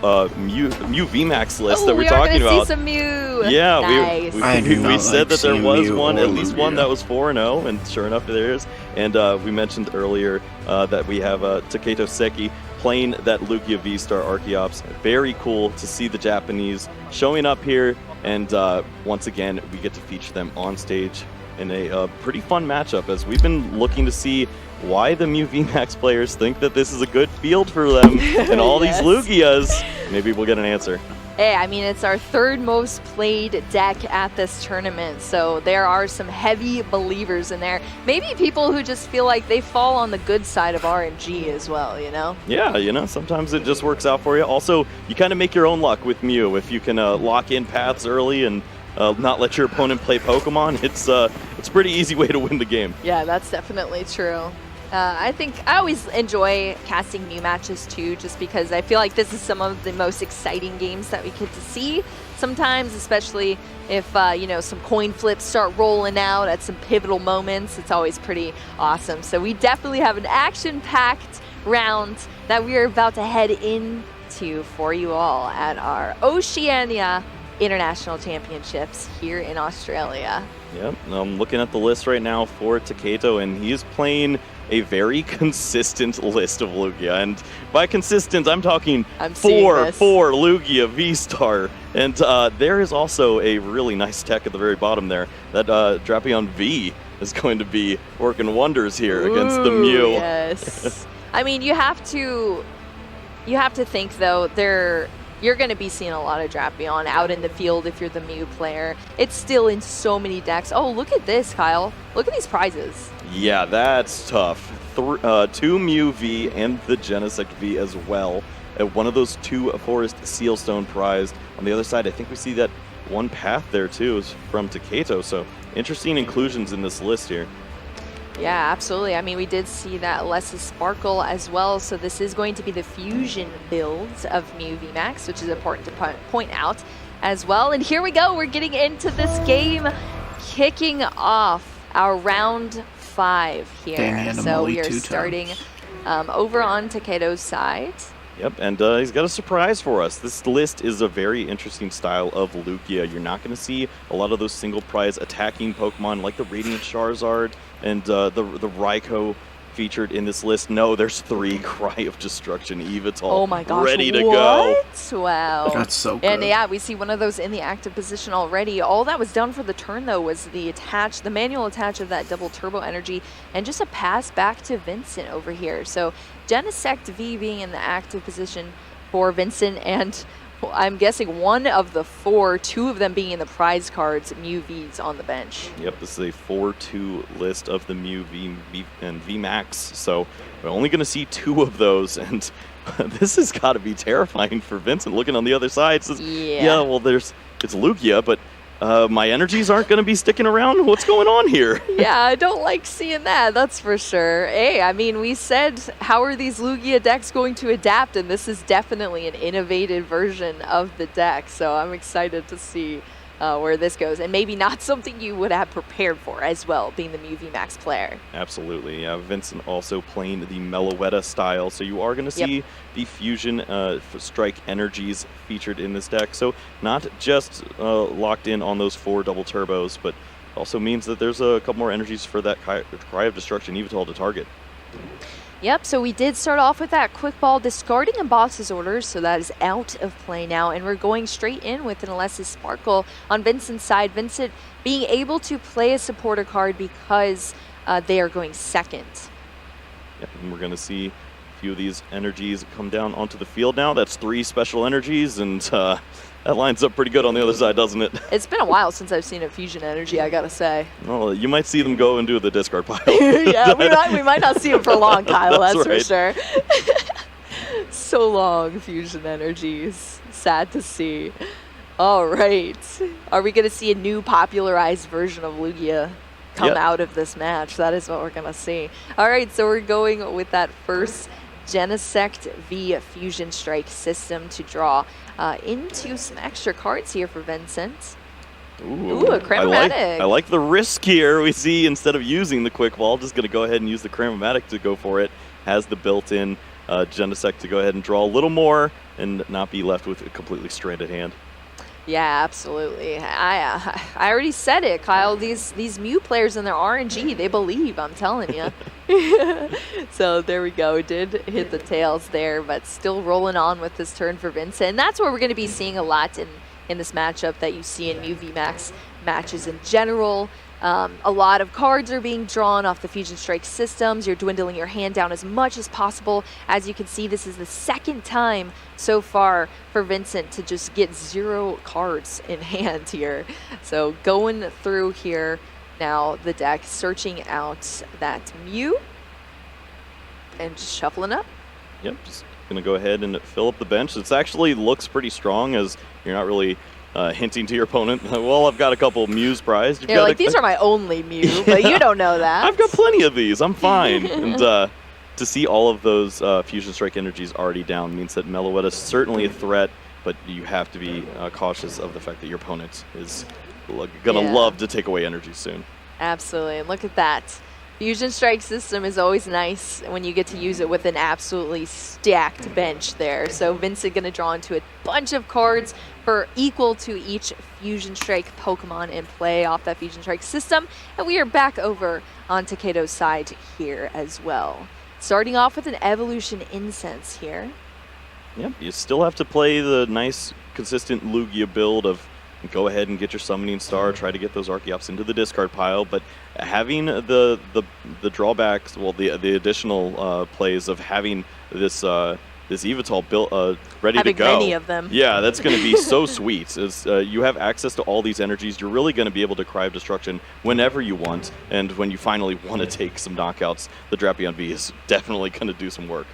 Mew VMAX list Oh, that we're we are talking gonna about. see some Mew. Yeah, Nice. we said that there was Mew one, or at least one Lugia. that was 4-0, and sure enough, there is. And we mentioned earlier that we have Taketo Seki playing that Lugia V-Star Archeops. Very cool to see the Japanese showing up here, and once again, we get to feature them on stage in a pretty fun matchup, as we've been looking to see why the Mew VMAX players think that this is a good field for them and all Yes. these Lugias. Maybe we'll get an answer. Hey, I mean, it's our third most played deck at this tournament, so there are some heavy believers in there. Maybe people who just feel like they fall on the good side of RNG as well, you know? Yeah, you know, sometimes it just works out for you. Also, you kind of make your own luck with Mew. If you can lock in paths early and not let your opponent play Pokemon, it's a pretty easy way to win the game. Yeah, that's definitely true. I think I always enjoy casting Mew matches too, just because I feel like this is some of the most exciting games that we get to see sometimes, especially if you know, some coin flips start rolling out at some pivotal moments. It's always pretty awesome. So we definitely have an action-packed round that we are about to head into for you all at our Oceania International Championships here in Australia. Yep, I'm looking at the list right now for Taketo, and he is playing a very consistent list of Lugia. And by consistent, I'm talking four Lugia V-Star. And there is also a really nice tech at the very bottom there. That Drapion V is going to be working wonders here against the Mew. Yes. I mean, you have to think, though, you're going to be seeing a lot of Drapion out in the field if you're the Mew player. It's still in so many decks. Oh, look at this, Kyle. Look at these prizes. Yeah, that's tough. 2 Mew V and the Genesect V as well. One of those 2 Forest Sealstone prized. On the other side, I think we see that one path there too is from Taketo. So interesting inclusions in this list here. Yeah, absolutely. I mean, we did see that Les's Sparkle as well, so this is going to be the fusion builds of Mew VMAX, which is important to point out as well. And here we go, we're getting into this game, kicking off our round 5 here. So we are starting over on Taketo's side. Yep, and he's got a surprise for us. This list is a very interesting style of Lugia. You're not going to see a lot of those single prize attacking Pokemon like the Radiant Charizard and the Raikou featured in this list. No, there's 3 Cry of Destruction Evital ready to go. Wow. That's so good. And yeah, we see one of those in the active position already. All that was done for the turn, though, was the manual attach of that double turbo energy and just a pass back to Vincent over here. So Genesect V being in the active position for Vincent, and I'm guessing one of the 4, 2 of them being in the prize cards, Mew V's on the bench. Yep, this is a 4-2 list of the Mew V and VMAX, so we're only going to see 2 of those, and this has got to be terrifying for Vincent looking on the other side. Says, yeah, well, it's Lugia, but my energies aren't going to be sticking around. What's going on here? Yeah, I don't like seeing that, that's for sure. Hey, I mean, we said, how are these Lugia decks going to adapt? And this is definitely an innovative version of the deck. So I'm excited to see where this goes. And maybe not something you would have prepared for as well, being the Mew VMAX player. Absolutely. Yeah, Vincent also playing the Meloetta style. So you are going to see the Fusion Strike energies featured in this deck. So not just locked in on those 4 double turbos, but also means that there's a couple more energies for that Cry of Destruction Evital to target. Yep, so we did start off with that quick ball discarding a boss's orders, so that is out of play now, and we're going straight in with an Alessis Sparkle on Vincent's side. Vincent being able to play a supporter card because they are going second. Yep, and we're going to see a few of these energies come down onto the field now. That's 3 special energies, and that lines up pretty good on the other side, doesn't it? It's been a while since I've seen a fusion energy, I gotta say. Well, you might see them go and do the discard pile. Yeah, we might not see them for long, Kyle, that's right. for sure. So long, fusion energies. Sad to see. All right. Are we going to see a new popularized version of Lugia come out of this match? That is what we're going to see. All right, so we're going with that first Genesect V Fusion Strike system to draw into some extra cards here for Vincent. Ooh, a Cramomatic. I like the risk here. We see instead of using the quick ball, just going to go ahead and use the Cramomatic to go for it. Has the built-in Genesect to go ahead and draw a little more and not be left with a completely stranded hand. Yeah, absolutely. I already said it, Kyle. These Mew players and their RNG, they believe, I'm telling you. So there we go. Did hit the tails there, but still rolling on with this turn for Vincent. And that's what we're going to be seeing a lot in this matchup that you see in Mew VMAX matches in general. A lot of cards are being drawn off the Fusion Strike systems. You're dwindling your hand down as much as possible. As you can see, this is the second time so far for Vincent to just get 0 cards in hand here. So going through here now, the deck, searching out that Mew and just shuffling up. Yep, just going to go ahead and fill up the bench. It actually looks pretty strong, as you're not really hinting to your opponent, well, I've got a couple Mews prized. You're like, these are my only Mew, but you don't know that. I've got plenty of these. I'm fine. And to see all of those Fusion Strike energies already down means that Meloetta is certainly a threat, but you have to be cautious of the fact that your opponent is going to love to take away energy soon. Absolutely. And look at that. Fusion Strike system is always nice when you get to use it with an absolutely stacked bench there. So Vincent going to draw into a bunch of cards for equal to each Fusion Strike Pokemon in play off that Fusion Strike system. And we are back over on Taketo's side here as well. Starting off with an Evolution Incense here. Yep, you still have to play the nice, consistent Lugia build of go ahead and get your Summoning Star, try to get those Archeops into the discard pile, but having the drawbacks, well, the additional plays of having this this Evital built ready to go. Many of them. Yeah, that's going to be so sweet. As you have access to all these energies, you're really going to be able to cry of destruction whenever you want, and when you finally want to take some knockouts, the Drapion V is definitely going to do some work.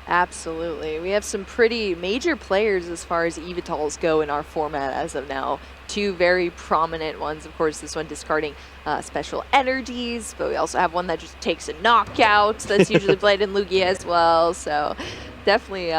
Absolutely. We have some pretty major players as far as Evitals go in our format as of now. 2 very prominent ones. Of course, this one discarding special energies, but we also have one that just takes a knockout that's usually played in Lugia as well. So definitely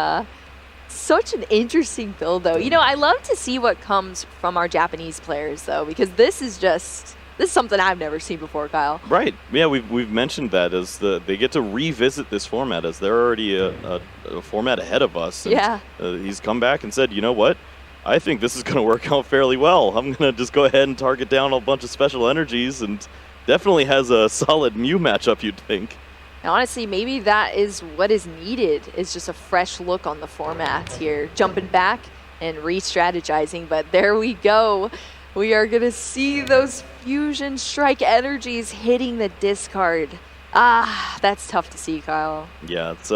such an interesting build, though. You know, I love to see what comes from our Japanese players, though, because this is something I've never seen before, Kyle. Right. Yeah, we've mentioned that as they get to revisit this format, as they're already a format ahead of us. And, yeah. He's come back and said, you know what? I think this is going to work out fairly well. I'm going to just go ahead and target down a bunch of special energies, and definitely has a solid Mew matchup, you'd think. And honestly, maybe that is what is needed, is just a fresh look on the format here. Jumping back and re-strategizing, but there we go. We are going to see those Fusion Strike energies hitting the discard. Ah, that's tough to see, Kyle. Yeah, it's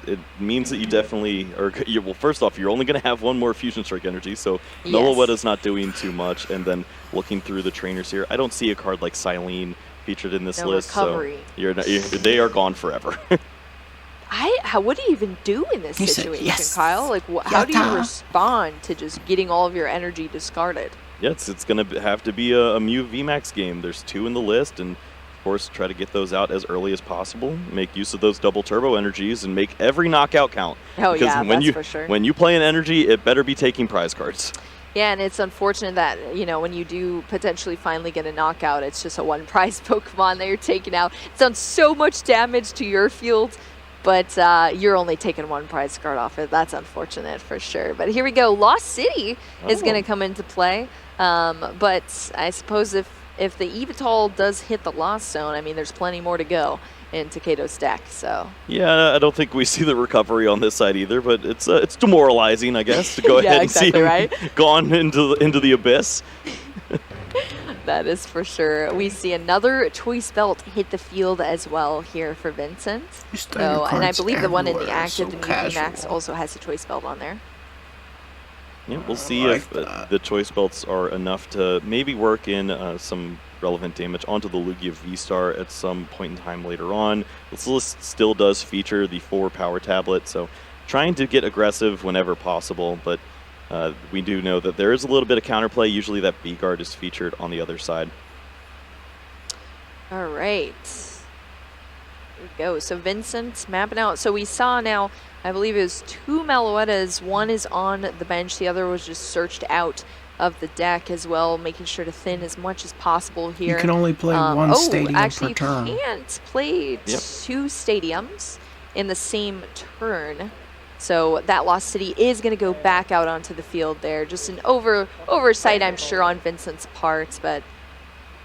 it means that you definitely well, first off, you're only going to have one more Fusion Strike energy, so yes. Meloetta's not doing too much. And then looking through the trainers here, I don't see a card like Silene featured in this list. Recovery. So they are gone forever. What do you even do in this situation, yes. Kyle? Like, how do you respond to just getting all of your energy discarded? Yeah, it's going to have to be a Mew VMAX game. There's 2 in the list, and of course, try to get those out as early as possible. Make use of those double turbo energies and make every knockout count. Oh, because yeah, when that's for sure. When you play an energy, it better be taking prize cards. Yeah, and it's unfortunate that, you know, when you do potentially finally get a knockout, it's just a 1 prize Pokemon that you're taking out. It's done so much damage to your field, but you're only taking 1 prize card off it. That's unfortunate for sure. But here we go. Lost City is going to come into play. But I suppose if the Evital does hit the Lost Zone, I mean, there's plenty more to go in Taketo's deck, so. Yeah, I don't think we see the recovery on this side either, but it's demoralizing, I guess, to go ahead and see him gone into the abyss. That is for sure. We see another Choice Belt hit the field as well here for Vincent. So, and I believe the one in the active, the Max, also has a Choice Belt on there. Yeah, we'll see if the Choice Belts are enough to maybe work in some relevant damage onto the Lugia V-Star at some point in time later on. This list still does feature the 4 power tablet, so trying to get aggressive whenever possible, but we do know that there is a little bit of counterplay. Usually that B-Guard is featured on the other side. All right. Here we go. So Vincent mapping out. So we saw now, I believe it was 2 Meloettas. One is on the bench. The other was just searched out of the deck as well, making sure to thin as much as possible here. You can only play one stadium per turn. You can't play 2 stadiums. in the same turn. So that Lost City is going to go back out onto the field there. Just an oversight, I'm sure, on Vincent's part, but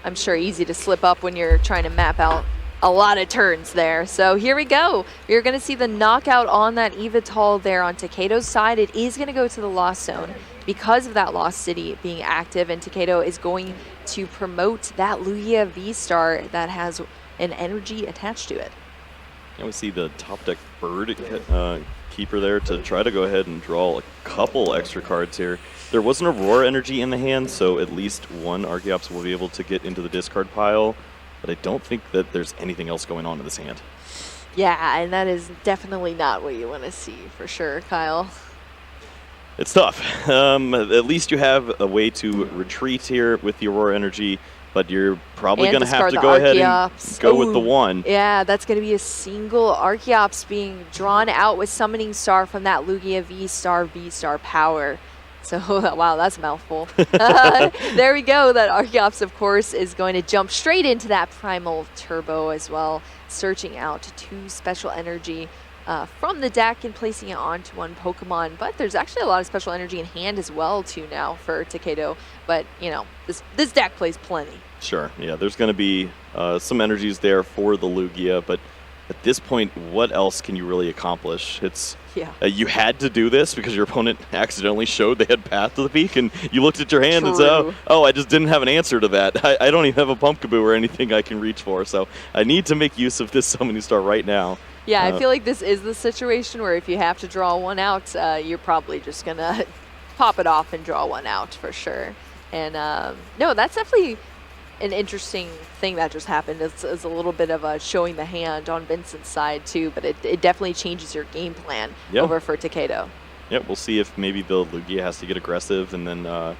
I'm sure easy to slip up when you're trying to map out a lot of turns there. So here we go. You're going to see the knockout on that eVTOL there on Taketo's side. It is going to go to the Lost Zone because of that Lost City being active, and Taketo is going to promote that Lugia V-Star that has an energy attached to it. And we see the top deck bird keeper there to try to go ahead and draw a couple extra cards here. There was an Aurora energy in the hand, so at least one Archeops will be able to get into the discard pile, but I don't think that there's anything else going on in this hand. Yeah, and that is definitely not what you want to see for sure, Kyle. It's tough. At least you have a way to retreat here with the Aurora energy, but you're probably going to have to go ahead and go with the one. Yeah, that's going to be a single Archeops being drawn out with Summoning Star from that Lugia V-Star power. So, wow, that's a mouthful. There we go. That Archeops, of course, is going to jump straight into that Primal Turbo as well, searching out 2 special energy from the deck and placing it onto one Pokemon. But there's actually a lot of special energy in hand as well, too, now for Taketo. But, you know, this deck plays plenty. Sure, yeah, there's going to be some energies there for the Lugia, but at this point, what else can you really accomplish? It's you had to do this because your opponent accidentally showed they had Path to the Peak, and you looked at your hand and said, oh, I just didn't have an answer to that. I don't even have a Pumpkaboo or anything I can reach for, so I need to make use of this Summoning Star right now. Yeah, I feel like this is the situation where if you have to draw one out, you're probably just going to pop it off and draw one out for sure. And no, that's definitely an interesting thing that just happened. It's a little bit of a showing the hand on Vincent's side too, but it definitely changes your game plan over for Taketo. Yeah, we'll see if maybe the Lugia has to get aggressive, and then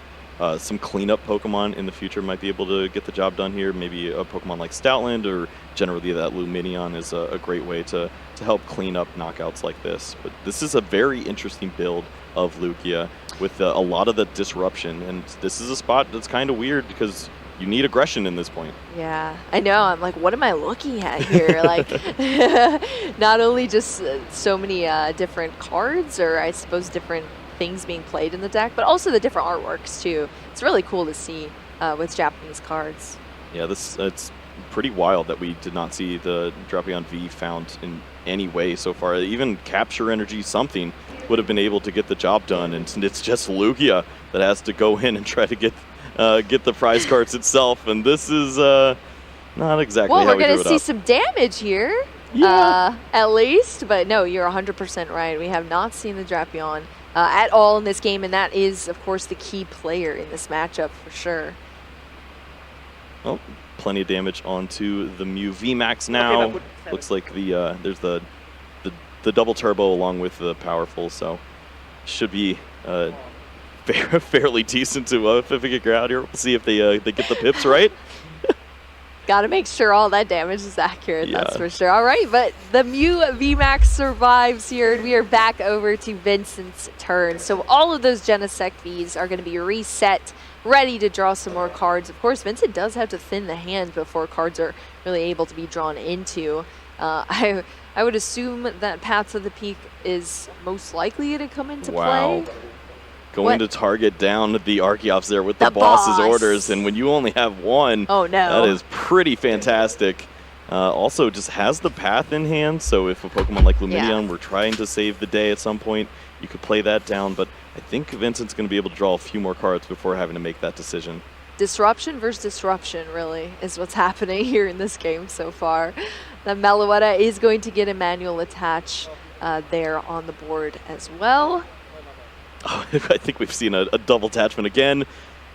some cleanup Pokemon in the future might be able to get the job done here. Maybe a Pokemon like Stoutland, or generally that Luminion is a great way to help clean up knockouts like this. But this is a very interesting build of Lugia with a lot of the disruption, and this is a spot that's kind of weird because you need aggression in this point. Yeah, I know. I'm like, what am I looking at here? Like, not only just so many different cards, or I suppose different things being played in the deck, but also the different artworks too. It's really cool to see with Japanese cards. Yeah, it's pretty wild that we did not see the Drapion V found in any way so far. Even Capture Energy something would have been able to get the job done, and it's just Lugia that has to go in and try to get the prize cards itself, and this is not exactly how we drew it up. Well, we're going to see some damage here, at least, but no, you're 100% right. We have not seen the Drapion at all in this game, and that is, of course, the key player in this matchup for sure. Well, plenty of damage onto the Mew VMAX now. Looks like there's the double turbo along with the powerful, so should be fairly decent to figure out here. We'll see if they get the pips right. Got to make sure all that damage is accurate, that's for sure. All right, but the Mew VMAX survives here, and we are back over to Vincent's turn. So all of those Genesect Vs are going to be reset, ready to draw some more cards. Of course, Vincent does have to thin the hand before cards are really able to be drawn into. I would assume that Path to the Peak is most likely to come into play. Going to target down the Archeops there with the boss's orders, and when you only have one, that is pretty fantastic. Also, just has the Path in hand, so if a Pokemon like Luminion were trying to save the day at some point, you could play that down, but I think Vincent's going to be able to draw a few more cards before having to make that decision. Disruption versus disruption, really, is what's happening here in this game so far. The Meloetta is going to get a manual attach there on the board as well. Oh, I think we've seen a double attachment again.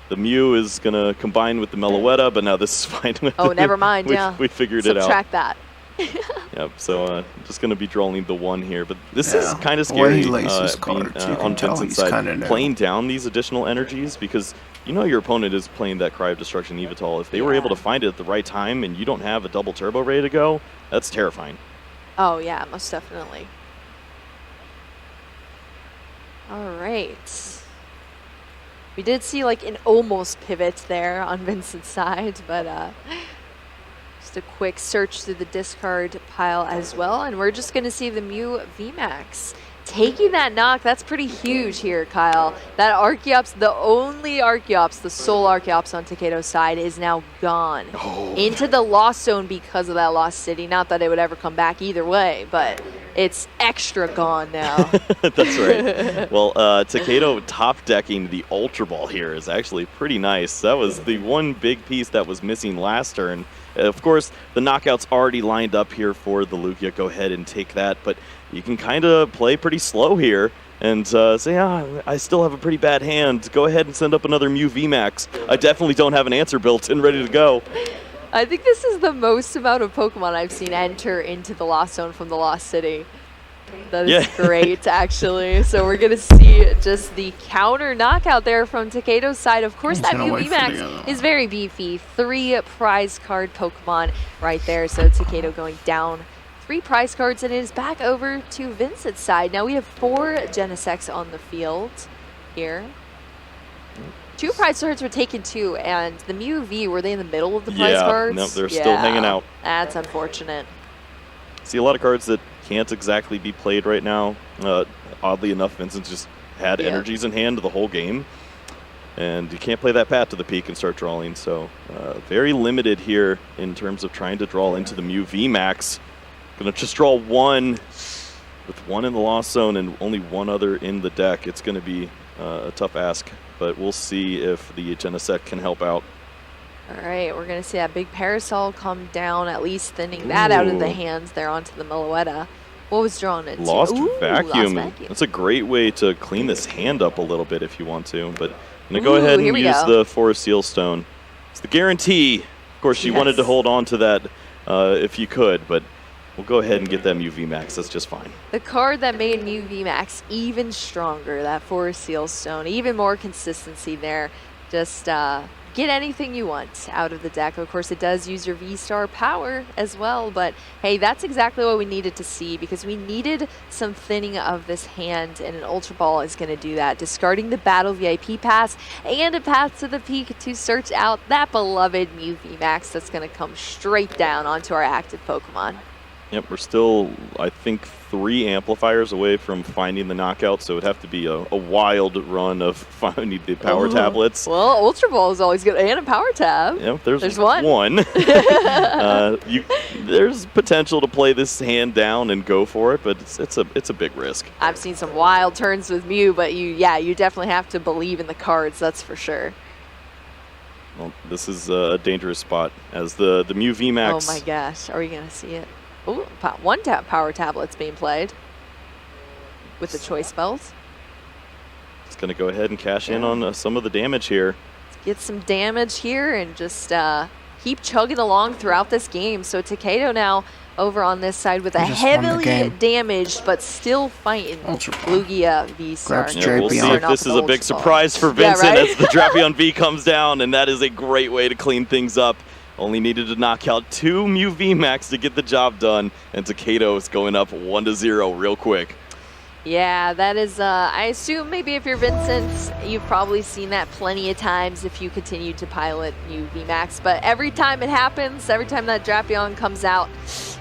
The Mew is going to combine with the Meloetta, but now this is fine. Oh, never mind, we figured it out. Subtract that. Yep, so just going to be drawing the one here. But this is kind of scary being, on Vincent's side, playing down these additional energies, because you know your opponent is playing that Cry of Destruction eVTOL. If they were able to find it at the right time and you don't have a double turbo ready to go, that's terrifying. Oh, yeah, most definitely. All right. We did see like an almost pivot there on Vincent's side, but Just a quick search through the discard pile as well, and we're just going to see the Mew VMAX taking that knock. That's pretty huge here, Kyle. That Archeops, the only Archeops, the sole Archeops on Taketo's side, is now gone into the Lost Zone because of that Lost City. Not that it would ever come back either way, but it's extra gone now. That's right. Well, Taketo top decking the Ultra Ball here is actually pretty nice. That was the one big piece that was missing last turn. Of course, the knockout's already lined up here for the Lugia. Go ahead and take that, but you can kind of play pretty slow here and say, I still have a pretty bad hand. Go ahead and send up another Mew VMAX. I definitely don't have an answer built and ready to go. I think this is the most amount of Pokemon I've seen enter into the Lost Zone from the Lost City. That is great, actually. So we're going to see just the counter knockout there from Taketo's side. Of course, that Mew VMAX is very beefy. 3 prize card Pokemon right there. So Taketo going down 3 prize cards, and it is back over to Vincent's side. Now we have 4 Genesects on the field here. 2 prize cards were taken too, and the Mew V, were they in the middle of the prize cards? No, they're still hanging out. That's unfortunate. See a lot of cards that can't exactly be played right now. Oddly enough, Vincent just had energies in hand the whole game, and you can't play that path to the peak and start drawing, so very limited here in terms of trying to draw into the Mew VMAX. Gonna just draw 1 with 1 in the Lost Zone and only 1 other in the deck. It's gonna be a tough ask, but we'll see if the Genesect can help out. All right, we're going to see that big Parasol come down, at least thinning that out of the hands there onto the Meloetta. What was drawn into? Lost Vacuum. That's a great way to clean this hand up a little bit if you want to, but I'm going to go ahead and use the Forest Seal Stone. It's the guarantee. Of course, you wanted to hold on to that if you could, but we'll go ahead and get that Mew VMAX. That's just fine. The card that made Mew VMAX even stronger, that Forest Seal Stone, even more consistency there. Just get anything you want out of the deck. Of course, it does use your V-Star power as well, but hey, that's exactly what we needed to see, because we needed some thinning of this hand, and an Ultra Ball is going to do that. Discarding the Battle VIP pass and a path to the peak to search out that beloved Mew VMAX that's going to come straight down onto our active Pokemon. Yep, we're still, I think, 3 amplifiers away from finding the knockout, so it'd have to be a wild run of finding the power tablets. Well, Ultra Ball is always good, and a power tab. Yep, there's one. There's potential to play this hand down and go for it, but it's a big risk. I've seen some wild turns with Mew, but you definitely have to believe in the cards, that's for sure. Well, this is a dangerous spot as the Mew VMAX. Oh my gosh, are we going to see it? Oh, 1 power tablet's being played with the choice spells. It's going to go ahead and cash in on some of the damage here. Let's get some damage here and just keep chugging along throughout this game. So Taketo now over on this side with a heavily damaged but still fighting Lugia V-Star. Yeah, we'll see if this is a big surprise for Vincent as the Drapion V comes down, and that is a great way to clean things up. Only needed to knock out 2 Mew VMAX to get the job done, and Taketo is going up 1-0 real quick. Yeah, that is, I assume maybe if you're Vincent, you've probably seen that plenty of times if you continue to pilot Mew VMAX, but every time it happens, every time that Drapion comes out,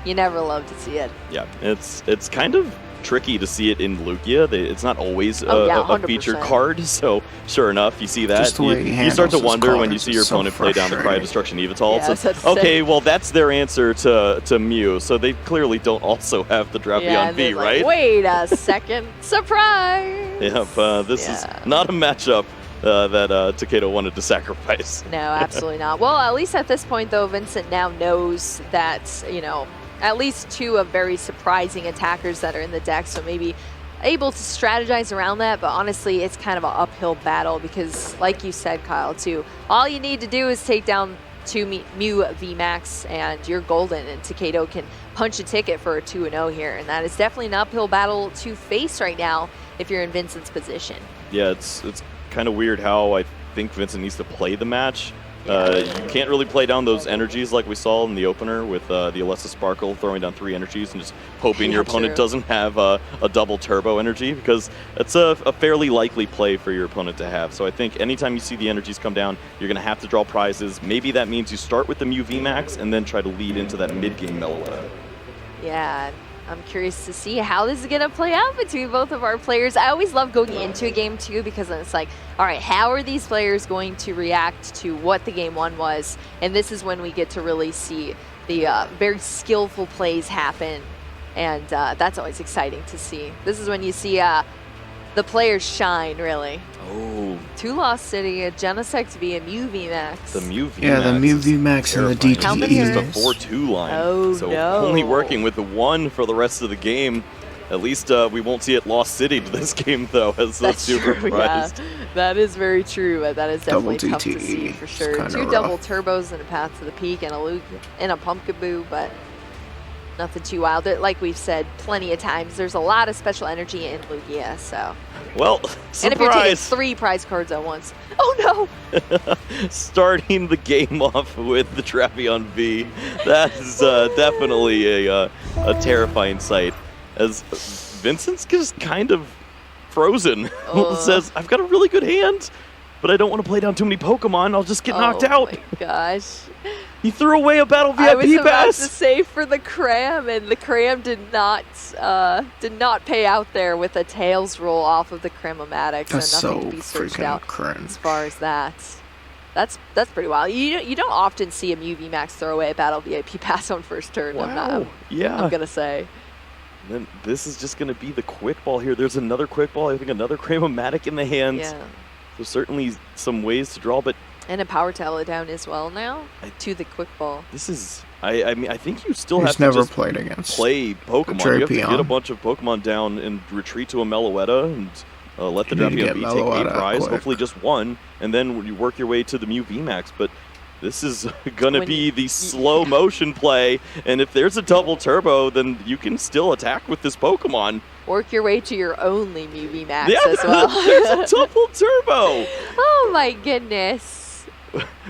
you never love to see it. Yeah, it's kind of tricky to see it in Lugia. It's not always a featured card, so sure enough, you see that. You start to wonder when you see your opponent play down the Cry of Destruction Evital. Okay, well, that's their answer to Mew, so they clearly don't also have the Drapion V, right? Like, wait a second, surprise! Yep, this is not a matchup that Taketo wanted to sacrifice. No, absolutely not. Well, at least at this point, though, Vincent now knows that, you know, at least 2 of very surprising attackers that are in the deck, so maybe able to strategize around that, but honestly, it's kind of an uphill battle because, like you said, Kyle, too, all you need to do is take down 2 Mew VMAX and you're golden, and Taketo can punch a ticket for a 2-0 here, and that is definitely an uphill battle to face right now if you're in Vincent's position. Yeah, it's kind of weird how I think Vincent needs to play the match. You can't really play down those energies like we saw in the opener with the Alessa Sparkle throwing down 3 energies and just hoping your opponent doesn't have a double turbo energy, because that's a fairly likely play for your opponent to have. So I think anytime you see the energies come down, you're going to have to draw prizes. Maybe that means you start with the Mew VMAX and then try to lead into that mid-game Meloetta. Yeah, I'm curious to see how this is going to play out between both of our players. I always love going into a game, too, because it's like, all right, how are these players going to react to what the game 1 was? And this is when we get to really see the very skillful plays happen. And that's always exciting to see. This is when you see the players shine, really. Oh. 2 Lost City, a Genesect V, a Mew VMAX. The Mew VMAX. Yeah, the Mew VMAX and the DTE. How many Just a years? 4-2 line. Oh, so no. only working with the 1 for the rest of the game. At least we won't see it Lost City to this game, though, as the super prized. Yeah. That is very true. That is definitely Double tough to DTE. see for sure. It's 2 kinda double rough. turbos and a path to the peak and a Lugia and a Pumpkaboo, but nothing too wild. Like we've said plenty of times, there's a lot of special energy in Lugia, so. Well, And if you're taking surprise! 3 prize cards at once. Oh no! Starting the game off with the Drapion V. That is definitely a terrifying sight. As Vincent's just kind of frozen. Says, I've got a really good hand, but I don't want to play down too many Pokemon. I'll just get knocked out. Oh my gosh. He threw away a Battle I was VIP about pass. to say for the Cram, and the Cram did not pay out there with a Tails roll off of the Cram-O-Matic, That's so nothing so to be searched freaking out cringe. as far as that. That's pretty wild. You don't often see a Mew VMAX throw away a Battle VIP pass on first turn. Wow. I'm gonna say. Then this is just going to be the quick ball here. There's another quick ball. I think another Cram-O-Matic in the hands. Yeah. There's certainly some ways to draw, but And a Power Talo down as well now to the quick ball. this is, I mean, I think you still He's have to never just played against. play Pokemon. You have to get a Drapion. bunch of Pokemon down and retreat to a Meloetta and let the You need to Drapion get V take a Meloetta prize, quick. hopefully just 1, and then you work your way to the Mew VMAX. But this is going to When be you- the slow motion play, and if there's a double turbo, then you can still attack with this Pokemon. Work your way to your only Mew VMAX Yeah, as well. there's a double turbo. Oh my goodness.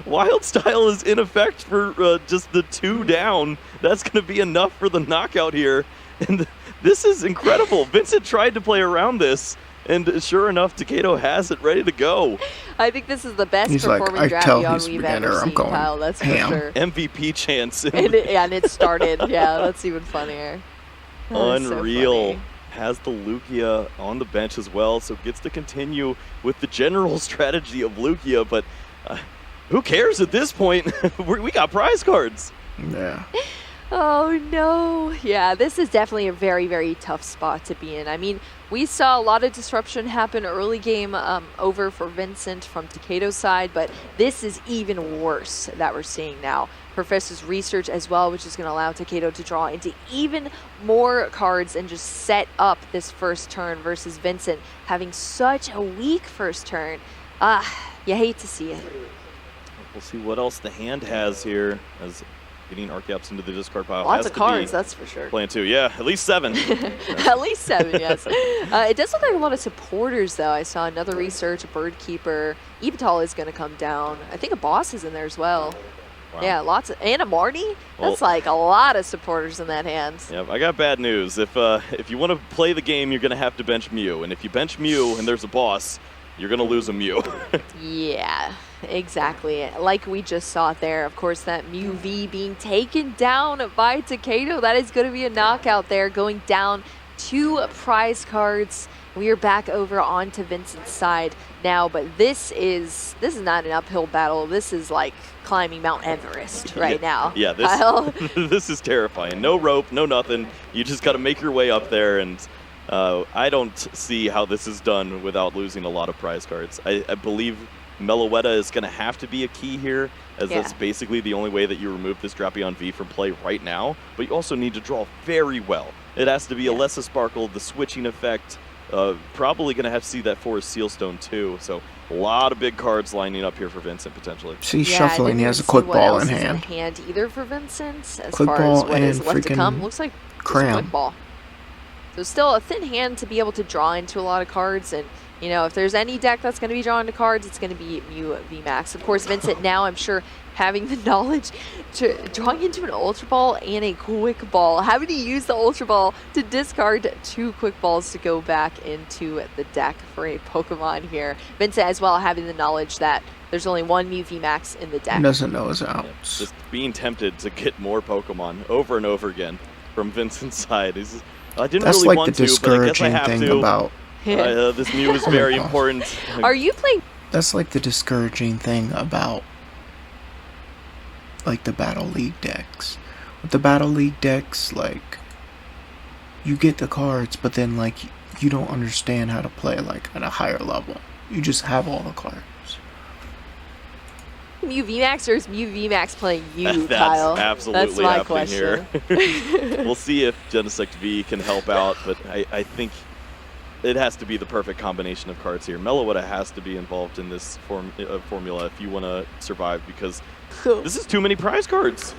Wild Style is in effect for just the 2 down. That's going to be enough for the knockout here. And this is incredible. Vincent tried to play around this, and sure enough, Taketo has it ready to go. I think this is the best He's like, performing I tell Drapion he's we've beginner, ever I'm seen, going Kyle. That's for ham. sure. MVP chance. And it started. Yeah, that's even funnier. That is so Unreal. funny. Has the Lugia on the bench as well, so gets to continue with the general strategy of Lugia, but who cares at this point? We got prize cards. Yeah. Oh no. Yeah, this is definitely a very, very tough spot to be in. I mean, we saw a lot of disruption happen early game over for Vincent from Taketo's side, but this is even worse that we're seeing now. Professor's research as well, which is going to allow Taketo to draw into even more cards and just set up this first turn versus Vincent having such a weak first turn. You hate to see it. We'll see what else the hand has here as getting Archeops into the discard pile. Lots has of to cards, be that's for sure. Playing 2, yeah, at least 7. At least 7, yes. It does look like a lot of supporters, though. I saw another research, a Bird Keeper. Evital is going to come down. I think a Boss is in there as well. Wow. Yeah, lots of, and a Marty. That's Well- like a lot of supporters in that hand. Yep, I got bad news. If you want to play the game, you're going to have to bench Mew. And if you bench Mew and there's a boss, you're going to lose a Mew. Yeah, exactly. Like we just saw there, of course, that Mew V being taken down by Taketo. That is going to be a knockout there, going down 2 prize cards. We are back over onto Vincent's side now, but this is not an uphill battle. This is like climbing Mount Everest right now. Yeah, Kyle. this is terrifying. No rope, no nothing. You just got to make your way up there, and I don't see how this is done without losing a lot of prize cards. I believe Meloetta is going to have to be a key here, as that's basically the only way that you remove this Drapion V from play right now, but you also need to draw very well. It has to be Alessa Sparkle, the switching effect, probably going to have to see that Forest Sealstone too, so a lot of big cards lining up here for Vincent potentially. See, Yeah, I shuffling, didn't he has a even see quick what ball else in is hand. Either for Vincent, as Quick far ball as what is and left to come. freaking Looks like just a Cram. quick ball. So still a thin hand to be able to draw into a lot of cards, and You know, if there's any deck that's going to be drawn to cards, it's going to be Mew VMAX. Of course, Vincent now, I'm sure, having the knowledge to drawing into an Ultra Ball and a Quick Ball, having to use the Ultra Ball to discard 2 Quick Balls to go back into the deck for a Pokemon here. Vincent as well having the knowledge that there's only 1 Mew VMAX in the deck. He doesn't know his outs. Just being tempted to get more Pokemon over and over again from Vincent's side. I didn't That's really like want the to, but I guess I discouraging have thing to. about. This Mew is very important. Are you playing? That's like the discouraging thing about like the Battle League decks. With the Battle League decks, like you get the cards, but then like you don't understand how to play like at a higher level. You just have all the cards. Mew VMAX, or is Mew VMAX playing you, That's Kyle? absolutely That's my happening question. here. We'll see if Genesect V can help out, but I think it has to be the perfect combination of cards here. Meloetta has to be involved in this formula if you want to survive, because this is too many prize cards.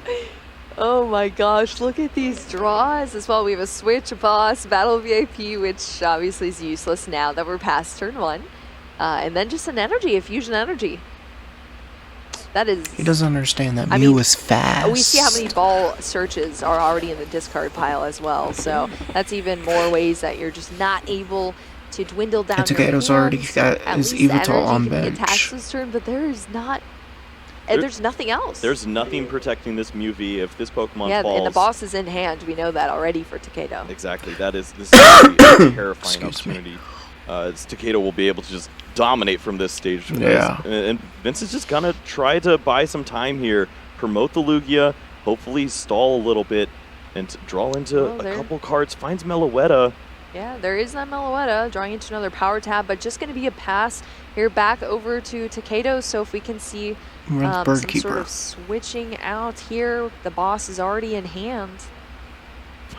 Oh my gosh, look at these draws as well. We have a Switch, a Boss, Battle VIP, which obviously is useless now that we're past turn 1. And then just an energy, a fusion energy. That is... He doesn't understand that Mew is fast. We see how many ball searches are already in the discard pile as well. So that's even more ways that you're just not able to dwindle down. And Taketo's already got his Evital on bench. This turn, but there's not... There's nothing else. There's nothing protecting this Mew V if this Pokemon falls. And the boss is in hand. We know that already for Taketo. Exactly. This is a terrifying opportunity. Taketo will be able to just dominate from this stage. Yeah. And Vincent's just gonna try to buy some time here, promote the Lugia, hopefully stall a little bit, and draw into a couple cards. Finds Meloetta. Yeah, there is that Meloetta drawing into another power tab, but just going to be a pass here back over to Taketo. So if we can see some sort of switching out here, the boss is already in hand.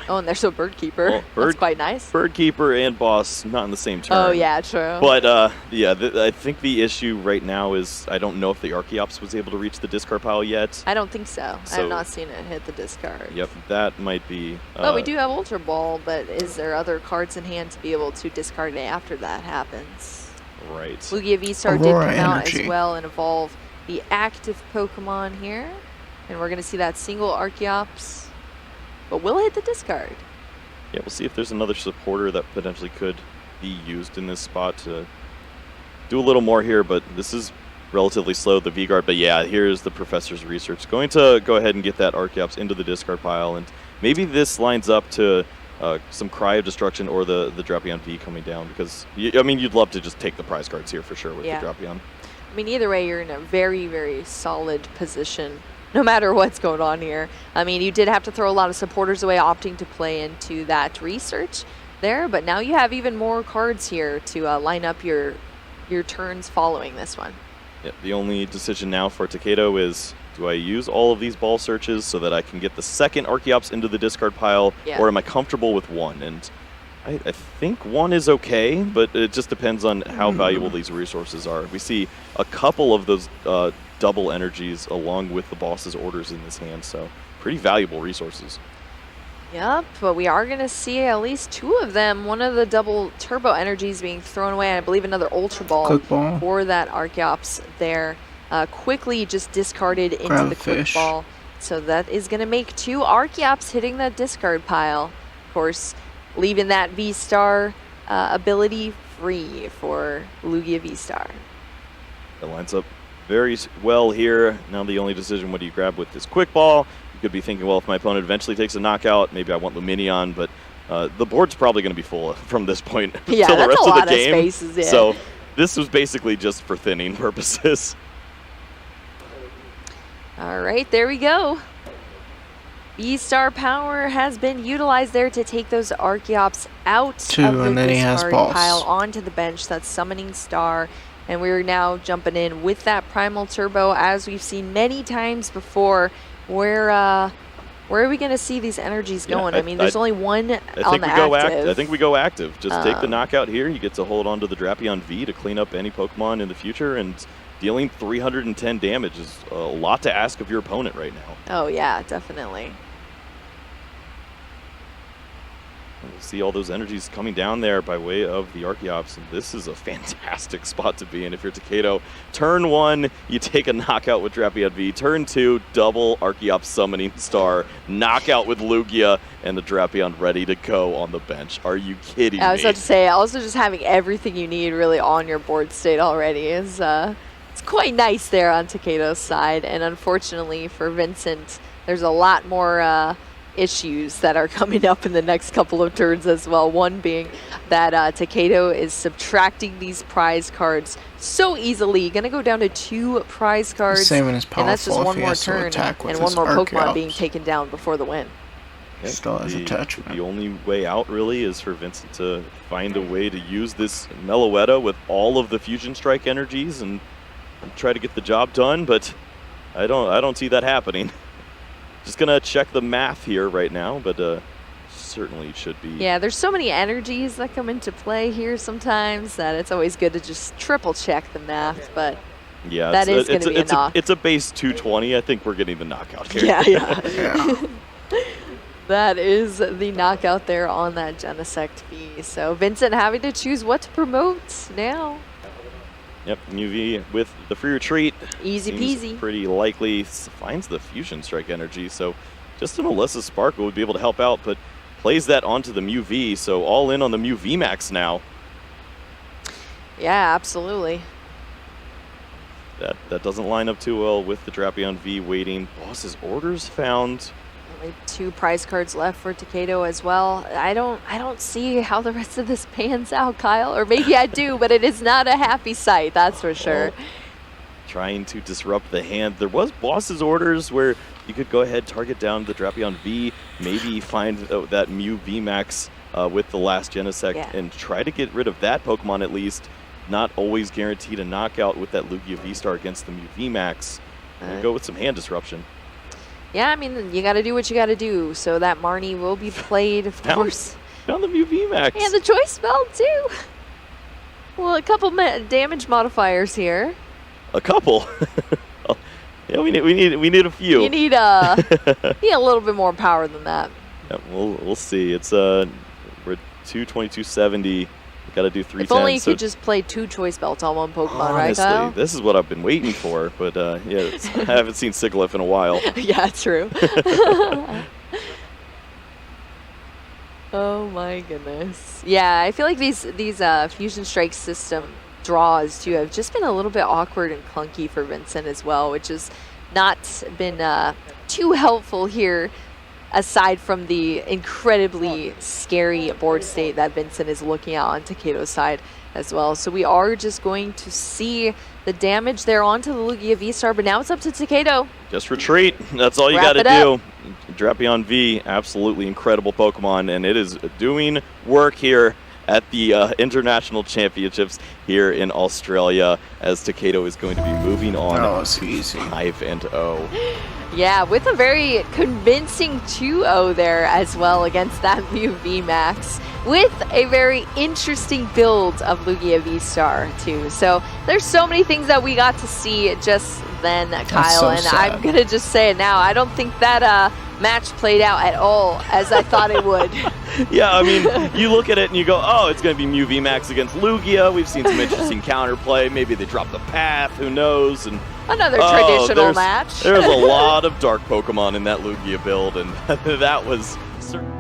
Oh, and there's a Bird Keeper. Well, that's quite nice. Bird Keeper and boss not in the same turn. Oh, yeah, true. But, yeah, I think the issue right now is I don't know if the Archeops was able to reach the discard pile yet. I don't think so. I have not seen it hit the discard. Yep, that might be... But we do have Ultra Ball, but is there other cards in hand to be able to discard it after that happens? Right. Lugia V-Star did come out as well and evolve the active Pokemon here. And we're going to see that single Archeops. But will hit the discard. Yeah, we'll see if there's another supporter that potentially could be used in this spot to do a little more here, but this is relatively slow, the V-Guard. But yeah, here's the professor's research. Going to go ahead and get that Archeops into the discard pile, and maybe this lines up to some Cry of Destruction or the Drapion V coming down, because, I mean, you'd love to just take the prize cards here for sure with the Drapion. I mean, either way, you're in a very, very solid position no matter what's going on here. I mean, you did have to throw a lot of supporters away, opting to play into that research there, but now you have even more cards here to line up your turns following this one. Yep, the only decision now for Taketo is, do I use all of these ball searches so that I can get the second Archeops into the discard pile, or am I comfortable with one? And I think one is okay, but it just depends on how valuable these resources are. We see a couple of those double energies along with the boss's orders in this hand, so pretty valuable resources. Yep, but we are going to see at least 2 of them. One of the double turbo energies being thrown away, and I believe another Ultra Ball for that Archeops there. Quickly just discarded into the Quick Ball. So that is going to make 2 Archeops hitting that discard pile. Of course, leaving that V-Star ability free for Lugia V-Star. That lines up very well here. Now the only decision, what do you grab with this Quick Ball? You could be thinking, well, if my opponent eventually takes a knockout, maybe I want Luminion, but the board's probably going to be full from this point until the rest of the game. Spaces, yeah. So this was basically just for thinning purposes. All right, there we go. V-Star power has been utilized there to take those Archeops out of the discard pile onto the bench. That's Summoning Star. And we're now jumping in with that Primal Turbo, as we've seen many times before. Where are we going to see these energies going? I mean, there's only one on the active. I think we go active. Just take the knockout here. You get to hold on to the Drapion V to clean up any Pokemon in the future, and dealing 310 damage is a lot to ask of your opponent right now. Oh, yeah, definitely. We'll see all those energies coming down there by way of the Archeops, and this is a fantastic spot to be in if you're Taketo. Turn 1, you take a knockout with Drapion V. Turn 2, double Archeops summoning star, knockout with Lugia, and the Drapion ready to go on the bench. Are you kidding me? I was about to say, also just having everything you need really on your board state already is it's quite nice there on Taketo's side, and unfortunately for Vincent, there's a lot more issues that are coming up in the next couple of turns as well. One being that Taketo is subtracting these prize cards so easily. Gonna go down to 2 prize cards, Saving his and that's just powerful one if he more has to turn attack with and one his more Pokemon Archeops. being taken down before the win. Still has attachment. The only way out really is for Vincent to find a way to use this Meloetta with all of the Fusion Strike energies and try to get the job done, but I don't see that happening. Just gonna check the math here right now, but certainly should be. Yeah, there's so many energies that come into play here sometimes that it's always good to just triple check the math, but Yeah, that is going to be a knock. It's a base 220. I think we're getting the knockout here. Yeah. Yeah. That is the knockout there on that Genesect V. So Vincent having to choose what to promote now. Yep, UV with the free retreat. Easy Seems peasy. pretty likely finds the Fusion Strike energy, so just an Alyssa Sparkle would be able to help out, but plays that onto the Mew V, so all in on the Mew V Max now. Yeah, absolutely. That doesn't line up too well with the Drapion V waiting. Boss's orders found. Only 2 prize cards left for Taketo as well. I don't see how the rest of this pans out, Kyle. Or maybe I do, but it is not a happy sight, that's for sure. Well, trying to disrupt the hand. There was boss's orders where you could go ahead, target down the Drapion V, maybe find that Mew V Max with the last Genesect and try to get rid of that Pokemon at least. Not always guaranteed a knockout with that Lugia V-Star against the Mew V Max. Go with some hand disruption. Yeah, I mean, you got to do what you got to do. So that Marnie will be played, of course. Found the Mew V Max. And the Choice Spell, too. Well, a couple damage modifiers here. A couple? Yeah, we need a few. You need a little bit more power than that. Yeah, we'll see. It's we're 222.70. Got to do 310. If only you could just play 2 Choice Belts on one Pokemon, honestly, right, Kyle? This is what I've been waiting for, but yeah, I haven't seen Sigilyph in a while. Yeah, true. Oh my goodness. Yeah, I feel like these Fusion Strike system draws too have just been a little bit awkward and clunky for Vincent as well, which has not been too helpful here, aside from the incredibly scary board state that Vincent is looking at on Taketo's side as well. So we are just going to see the damage there onto the Lugia V-Star, but now it's up to Taketo. Just retreat. That's all you got to do. Drapion V, absolutely incredible Pokemon, and it is doing work here at the International Championships here in Australia, as Taketo is going to be moving on 5-0. Yeah, with a very convincing 2-0 there as well against that Mew V Max, with a very interesting build of Lugia V-Star too. So there's so many things that we got to see just then, Kyle, so and sad. I'm gonna just say it now. I don't think that match played out at all as I thought it would. Yeah, I mean, you look at it and you go, oh, it's going to be Mew V Max against Lugia. We've seen some interesting counterplay. Maybe they drop the path. Who knows? And another traditional match. There's a lot of dark Pokemon in that Lugia build, and that was certainly